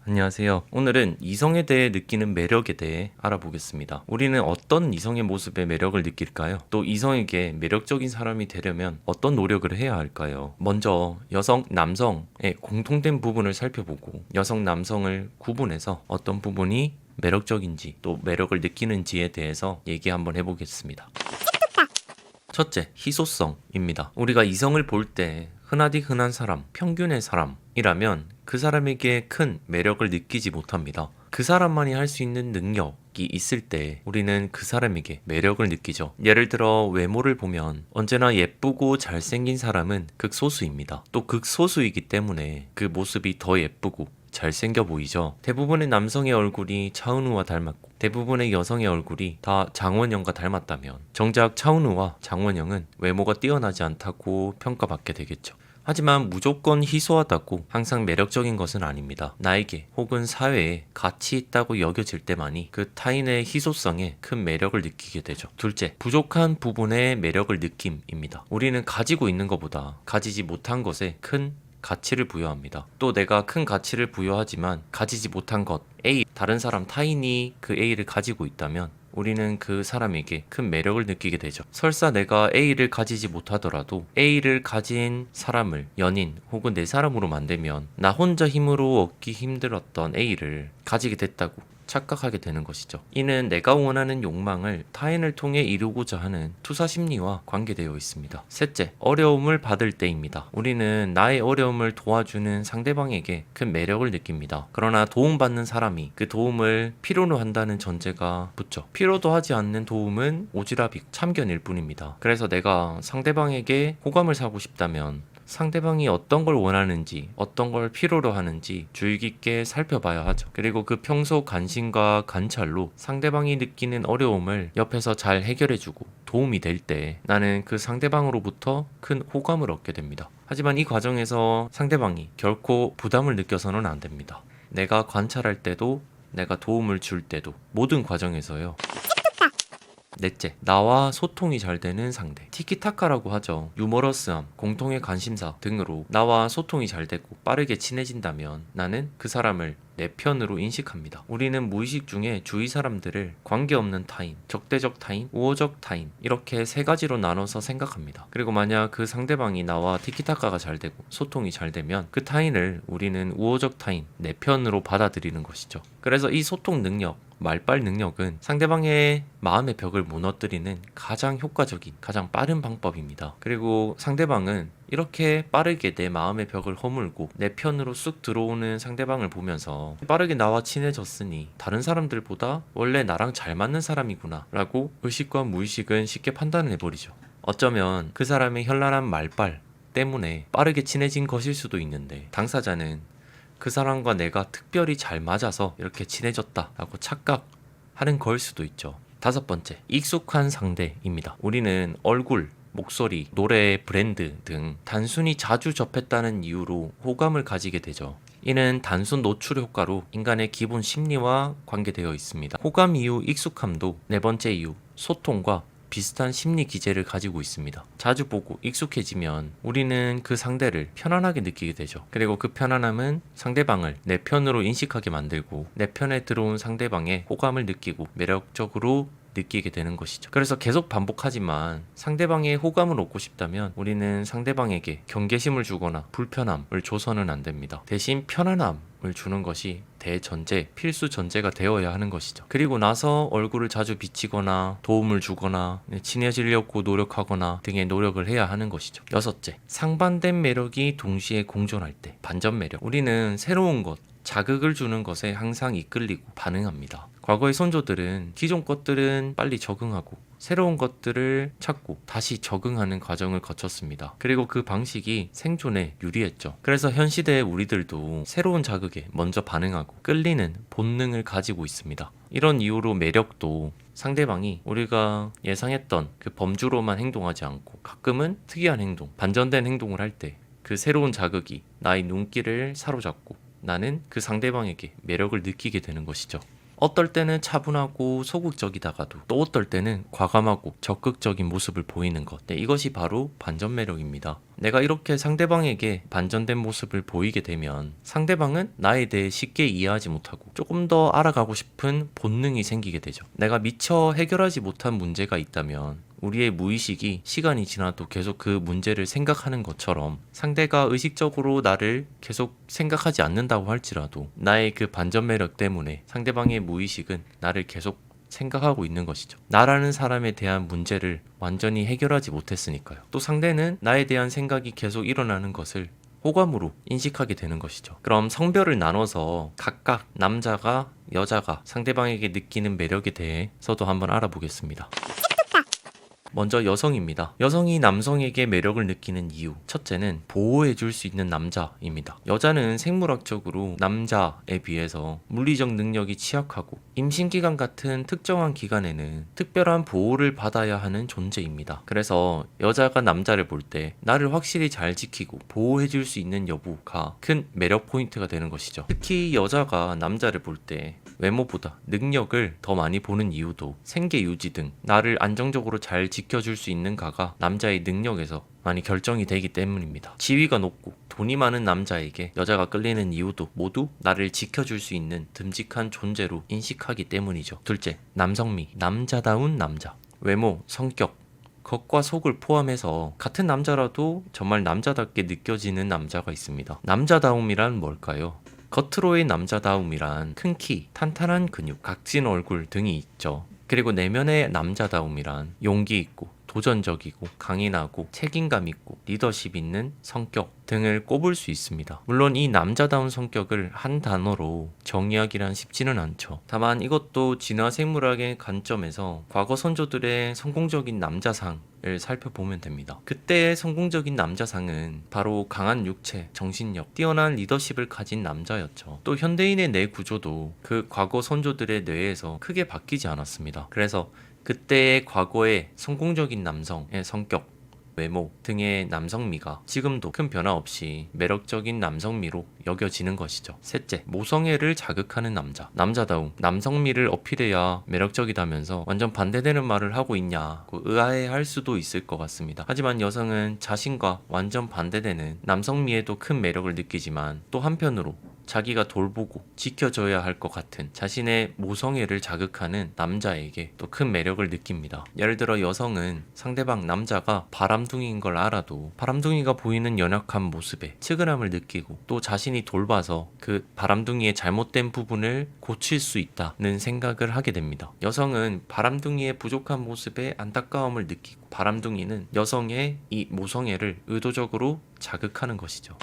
안녕하세요. 오늘은 이성에 대해 느끼는 매력에 대해 알아보겠습니다. 우리는 어떤 이성의 모습에 매력을 느낄까요? 또 이성에게 매력적인 사람이 되려면 어떤 노력을 해야 할까요? 먼저 여성, 남성의 공통된 부분을 살펴보고 여성, 남성을 구분해서 어떤 부분이 매력적인지 또 매력을 느끼는지에 대해서 얘기 한번 해보겠습니다. 첫째, 희소성입니다. 우리가 이성을 볼 때 흔하디 흔한 사람, 평균의 사람이라면 그 사람에게 큰 매력을 느끼지 못합니다. 그 사람만이 할 수 있는 능력이 있을 때 우리는 그 사람에게 매력을 느끼죠. 예를 들어 외모를 보면 언제나 예쁘고 잘생긴 사람은 극소수입니다. 또 극소수이기 때문에 그 모습이 더 예쁘고 잘생겨 보이죠. 대부분의 남성의 얼굴이 차은우와 닮았고 대부분의 여성의 얼굴이 다 장원영과 닮았다면 정작 차은우와 장원영은 외모가 뛰어나지 않다고 평가받게 되겠죠. 하지만 무조건 희소하다고 항상 매력적인 것은 아닙니다. 나에게 혹은 사회에 가치 있다고 여겨질 때만이 그 타인의 희소성에 큰 매력을 느끼게 되죠. 둘째, 부족한 부분의 매력을 느낌입니다. 우리는 가지고 있는 것보다 가지지 못한 것에 큰 가치를 부여합니다. 또 내가 큰 가치를 부여하지만 가지지 못한 것 A, 다른 사람 타인이 그 A를 가지고 있다면 우리는 그 사람에게 큰 매력을 느끼게 되죠. 설사 내가 A를 가지지 못하더라도 A를 가진 사람을 연인 혹은 내 사람으로 만들면 나 혼자 힘으로 얻기 힘들었던 A를 가지게 됐다고 착각하게 되는 것이죠. 이는 내가 원하는 욕망을 타인을 통해 이루고자 하는 투사 심리와 관계되어 있습니다. 셋째, 어려움을 받을 때입니다. 우리는 나의 어려움을 도와주는 상대방에게 큰 매력을 느낍니다. 그러나 도움받는 사람이 그 도움을 필요로 한다는 전제가 붙죠. 필요도 하지 않는 도움은 오지랖이 참견일 뿐입니다. 그래서 내가 상대방에게 호감을 사고 싶다면 상대방이 어떤 걸 원하는지 어떤 걸 필요로 하는지 주의 깊게 살펴봐야 하죠. 그리고 그 평소 관심과 관찰로 상대방이 느끼는 어려움을 옆에서 잘 해결해주고 도움이 될 때 나는 그 상대방으로부터 큰 호감을 얻게 됩니다. 하지만 이 과정에서 상대방이 결코 부담을 느껴서는 안 됩니다. 내가 관찰할 때도 내가 도움을 줄 때도 모든 과정에서요. 넷째, 나와 소통이 잘 되는 상대. 티키타카라고 하죠. 유머러스함, 공통의 관심사 등으로 나와 소통이 잘 되고 빠르게 친해진다면 나는 그 사람을 내 편으로 인식합니다. 우리는 무의식 중에 주위 사람들을 관계없는 타인, 적대적 타인, 우호적 타인 이렇게 세 가지로 나눠서 생각합니다. 그리고 만약 그 상대방이 나와 티키타카가 잘 되고 소통이 잘 되면 그 타인을 우리는 우호적 타인, 내 편으로 받아들이는 것이죠. 그래서 이 소통 능력, 말빨 능력은 상대방의 마음의 벽을 무너뜨리는 가장 효과적인, 가장 빠른 방법입니다. 그리고 상대방은 이렇게 빠르게 내 마음의 벽을 허물고 내 편으로 쑥 들어오는 상대방을 보면서 빠르게 나와 친해졌으니 다른 사람들보다 원래 나랑 잘 맞는 사람이구나 라고 의식과 무의식은 쉽게 판단을 해버리죠. 어쩌면 그 사람의 현란한 말빨 때문에 빠르게 친해진 것일 수도 있는데 당사자는 그 사람과 내가 특별히 잘 맞아서 이렇게 친해졌다라고 착각하는 걸 수도 있죠. 다섯 번째, 익숙한 상대입니다. 우리는 얼굴, 목소리, 노래, 브랜드 등 단순히 자주 접했다는 이유로 호감을 가지게 되죠. 이는 단순 노출 효과로 인간의 기본 심리와 관계되어 있습니다. 호감 이후 익숙함도 네 번째 이유, 소통과 비슷한 심리 기제를 가지고 있습니다. 자주 보고 익숙해지면 우리는 그 상대를 편안하게 느끼게 되죠. 그리고 그 편안함은 상대방을 내 편으로 인식하게 만들고 내 편에 들어온 상대방의 호감을 느끼고 매력적으로 느끼게 되는 것이죠. 그래서 계속 반복하지만 상대방의 호감을 얻고 싶다면 우리는 상대방에게 경계심을 주거나 불편함을 줘서는 안 됩니다. 대신 편안함을 주는 것이 대전제, 필수 전제가 되어야 하는 것이죠. 그리고 나서 얼굴을 자주 비치거나 도움을 주거나 친해지려고 노력하거나 등의 노력을 해야 하는 것이죠. 여섯째, 상반된 매력이 동시에 공존할 때, 반전 매력. 우리는 새로운 것, 자극을 주는 것에 항상 이끌리고 반응합니다. 과거의 선조들은 기존 것들은 빨리 적응하고 새로운 것들을 찾고 다시 적응하는 과정을 거쳤습니다. 그리고 그 방식이 생존에 유리했죠. 그래서 현 시대의 우리들도 새로운 자극에 먼저 반응하고 끌리는 본능을 가지고 있습니다. 이런 이유로 매력도 상대방이 우리가 예상했던 그 범주로만 행동하지 않고 가끔은 특이한 행동, 반전된 행동을 할 때 그 새로운 자극이 나의 눈길을 사로잡고 나는 그 상대방에게 매력을 느끼게 되는 것이죠. 어떨 때는 차분하고 소극적이다가도 또 어떨 때는 과감하고 적극적인 모습을 보이는 것. 네, 이것이 바로 반전 매력입니다. 내가 이렇게 상대방에게 반전된 모습을 보이게 되면 상대방은 나에 대해 쉽게 이해하지 못하고 조금 더 알아가고 싶은 본능이 생기게 되죠. 내가 미처 해결하지 못한 문제가 있다면 우리의 무의식이 시간이 지나도 계속 그 문제를 생각하는 것처럼 상대가 의식적으로 나를 계속 생각하지 않는다고 할지라도 나의 그 반전 매력 때문에 상대방의 무의식은 나를 계속 생각하고 있는 것이죠. 나라는 사람에 대한 문제를 완전히 해결하지 못했으니까요. 또 상대는 나에 대한 생각이 계속 일어나는 것을 호감으로 인식하게 되는 것이죠. 그럼 성별을 나눠서 각각 남자가 여자가 상대방에게 느끼는 매력에 대해서도 한번 알아보겠습니다. 먼저 여성입니다. 여성이 남성에게 매력을 느끼는 이유. 첫째는 보호해줄 수 있는 남자입니다. 여자는 생물학적으로 남자에 비해서 물리적 능력이 취약하고 임신기간 같은 특정한 기간에는 특별한 보호를 받아야 하는 존재입니다. 그래서 여자가 남자를 볼 때 나를 확실히 잘 지키고 보호해줄 수 있는 여부가 큰 매력 포인트가 되는 것이죠. 특히 여자가 남자를 볼 때 외모보다 능력을 더 많이 보는 이유도 생계 유지 등 나를 안정적으로 잘 지켜줄 수 있는가가 남자의 능력에서 많이 결정이 되기 때문입니다. 지위가 높고 돈이 많은 남자에게 여자가 끌리는 이유도 모두 나를 지켜줄 수 있는 듬직한 존재로 인식하기 때문이죠. 둘째, 남성미, 남자다운 남자. 외모, 성격, 겉과 속을 포함해서 같은 남자라도 정말 남자답게 느껴지는 남자가 있습니다. 남자다움이란 뭘까요? 겉으로의 남자다움이란 큰 키, 탄탄한 근육, 각진 얼굴 등이 있죠. 그리고 내면의 남자다움이란 용기 있고 도전적이고 강인하고 책임감 있고 리더십 있는 성격 등을 꼽을 수 있습니다. 물론 이 남자다운 성격을 한 단어로 정의하기란 쉽지는 않죠. 다만 이것도 진화 생물학의 관점에서 과거 선조들의 성공적인 남자상을 살펴보면 됩니다. 그때의 성공적인 남자상은 바로 강한 육체, 정신력, 뛰어난 리더십을 가진 남자였죠. 또 현대인의 뇌 구조도 그 과거 선조들의 뇌에서 크게 바뀌지 않았습니다. 그래서 그때의 과거의 성공적인 남성의 성격, 외모 등의 남성미가 지금도 큰 변화 없이 매력적인 남성미로 여겨지는 것이죠. 셋째, 모성애를 자극하는 남자. 남자다움, 남성미를 어필해야 매력적이다면서 완전 반대되는 말을 하고 있냐고 의아해할 수도 있을 것 같습니다. 하지만 여성은 자신과 완전 반대되는 남성미에도 큰 매력을 느끼지만 또 한편으로 자기가 돌보고 지켜줘야 할 것 같은 자신의 모성애를 자극하는 남자에게 또 큰 매력을 느낍니다. 예를 들어 여성은 상대방 남자가 바람둥이인 걸 알아도 바람둥이가 보이는 연약한 모습에 측은함을 느끼고 또 자신이 돌봐서 그 바람둥이의 잘못된 부분을 고칠 수 있다는 생각을 하게 됩니다. 여성은 바람둥이의 부족한 모습에 안타까움을 느끼고 바람둥이는 여성의 이 모성애를 의도적으로 자극하는 것이죠.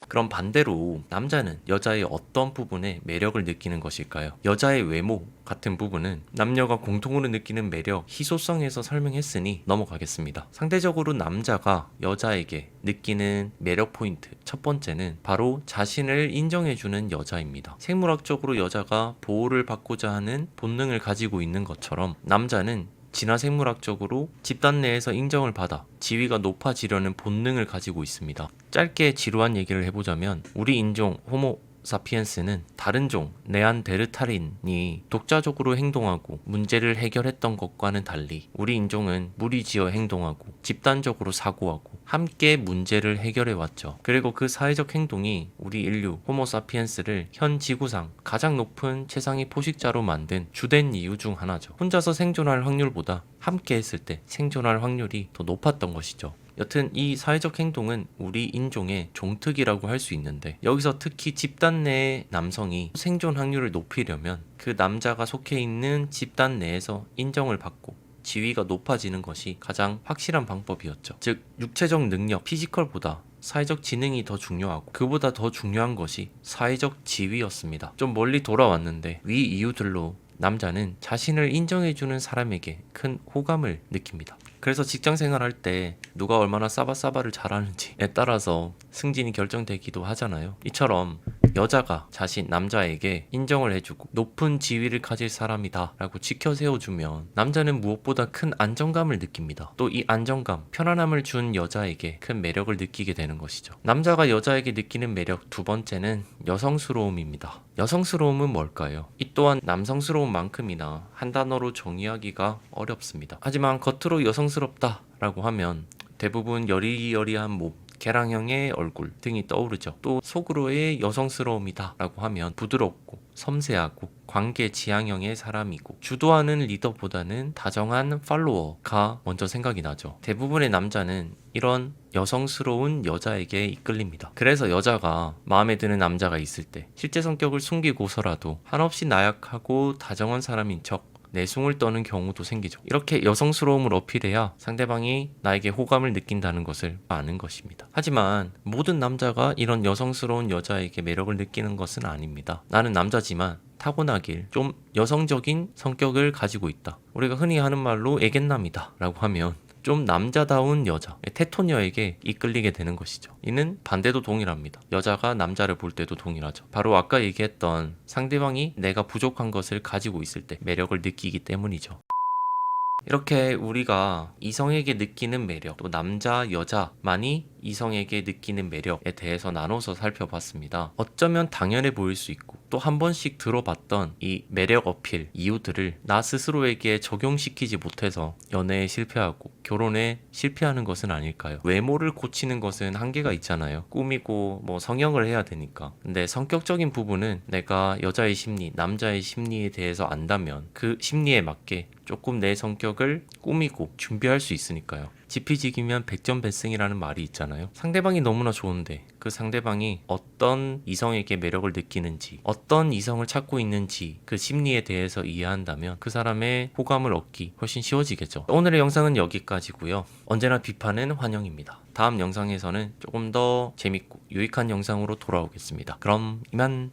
그럼 반대로 남자는 여자의 어떤 부분에 매력을 느끼는 것일까요? 여자의 외모 같은 부분은 남녀가 공통으로 느끼는 매력, 희소성에서 설명했으니 넘어가겠습니다. 상대적으로 남자가 여자에게 느끼는 매력 포인트 첫 번째는 바로 자신을 인정해주는 여자입니다. 생물학적으로 여자가 보호를 받고자 하는 본능을 가지고 있는 것처럼 남자는 진화 생물학적으로 집단 내에서 인정을 받아 지위가 높아지려는 본능을 가지고 있습니다. 짧게 지루한 얘기를 해보자면 우리 인종 호모 사피엔스는 다른 종 네안데르탈인이 독자적으로 행동하고 문제를 해결했던 것과는 달리 우리 인종은 무리지어 행동하고 집단적으로 사고하고 함께 문제를 해결해 왔죠. 그리고 그 사회적 행동이 우리 인류 호모 사피엔스를 현 지구상 가장 높은 최상위 포식자로 만든 주된 이유 중 하나죠. 혼자서 생존할 확률보다 함께 했을 때 생존할 확률이 더 높았던 것이죠. 여튼 이 사회적 행동은 우리 인종의 종특이라고 할 수 있는데 여기서 특히 집단 내의 남성이 생존 확률을 높이려면 그 남자가 속해 있는 집단 내에서 인정을 받고 지위가 높아지는 것이 가장 확실한 방법이었죠. 즉 육체적 능력, 피지컬보다 사회적 지능이 더 중요하고 그보다 더 중요한 것이 사회적 지위였습니다. 좀 멀리 돌아왔는데 위 이유들로 남자는 자신을 인정해주는 사람에게 큰 호감을 느낍니다. 그래서 직장생활 할 때 누가 얼마나 싸바싸바를 잘하는지에 따라서 승진이 결정되기도 하잖아요. 이처럼 여자가 자신 남자에게 인정을 해주고 높은 지위를 가질 사람이다 라고 지켜 세워주면 남자는 무엇보다 큰 안정감을 느낍니다. 또 이 안정감, 편안함을 준 여자에게 큰 매력을 느끼게 되는 것이죠. 남자가 여자에게 느끼는 매력 두 번째는 여성스러움입니다. 여성스러움은 뭘까요? 이 또한 남성스러운 만큼이나 한 단어로 정의하기가 어렵습니다. 하지만 겉으로 여성스럽다 라고 하면 대부분 여리여리한 몸, 계량형의 얼굴 등이 떠오르죠. 또 속으로의 여성스러움이다 라고 하면 부드럽고 섬세하고 관계 지향형의 사람이고 주도하는 리더보다는 다정한 팔로워가 먼저 생각이 나죠. 대부분의 남자는 이런 여성스러운 여자에게 이끌립니다. 그래서 여자가 마음에 드는 남자가 있을 때 실제 성격을 숨기고서라도 한없이 나약하고 다정한 사람인 척 내숭을 떠는 경우도 생기죠. 이렇게 여성스러움을 어필해야 상대방이 나에게 호감을 느낀다는 것을 아는 것입니다. 하지만 모든 남자가 이런 여성스러운 여자에게 매력을 느끼는 것은 아닙니다. 나는 남자지만 타고나길 좀 여성적인 성격을 가지고 있다. 우리가 흔히 하는 말로 애견남이다 라고 하면 좀 남자다운 여자, 테토녀에게 이끌리게 되는 것이죠. 이는 반대도 동일합니다. 여자가 남자를 볼 때도 동일하죠. 바로 아까 얘기했던 상대방이 내가 부족한 것을 가지고 있을 때 매력을 느끼기 때문이죠. 이렇게 우리가 이성에게 느끼는 매력, 또 남자, 여자만이 이성에게 느끼는 매력에 대해서 나눠서 살펴봤습니다. 어쩌면 당연해 보일 수 있고 또 한 번씩 들어봤던 이 매력 어필 이유들을 나 스스로에게 적용시키지 못해서 연애에 실패하고 결혼에 실패하는 것은 아닐까요? 외모를 고치는 것은 한계가 있잖아요. 꾸미고 뭐 성형을 해야 되니까. 근데 성격적인 부분은 내가 여자의 심리, 남자의 심리에 대해서 안다면 그 심리에 맞게 조금 내 성격을 꾸미고 준비할 수 있으니까요. 지피지기면 백전백승이라는 말이 있잖아요. 상대방이 너무나 좋은데 그 상대방이 어떤 이성에게 매력을 느끼는지, 어떤 이성을 찾고 있는지 그 심리에 대해서 이해한다면 그 사람의 호감을 얻기 훨씬 쉬워지겠죠. 오늘의 영상은 여기까지고요. 언제나 비판은 환영입니다. 다음 영상에서는 조금 더 재밌고 유익한 영상으로 돌아오겠습니다. 그럼 이만.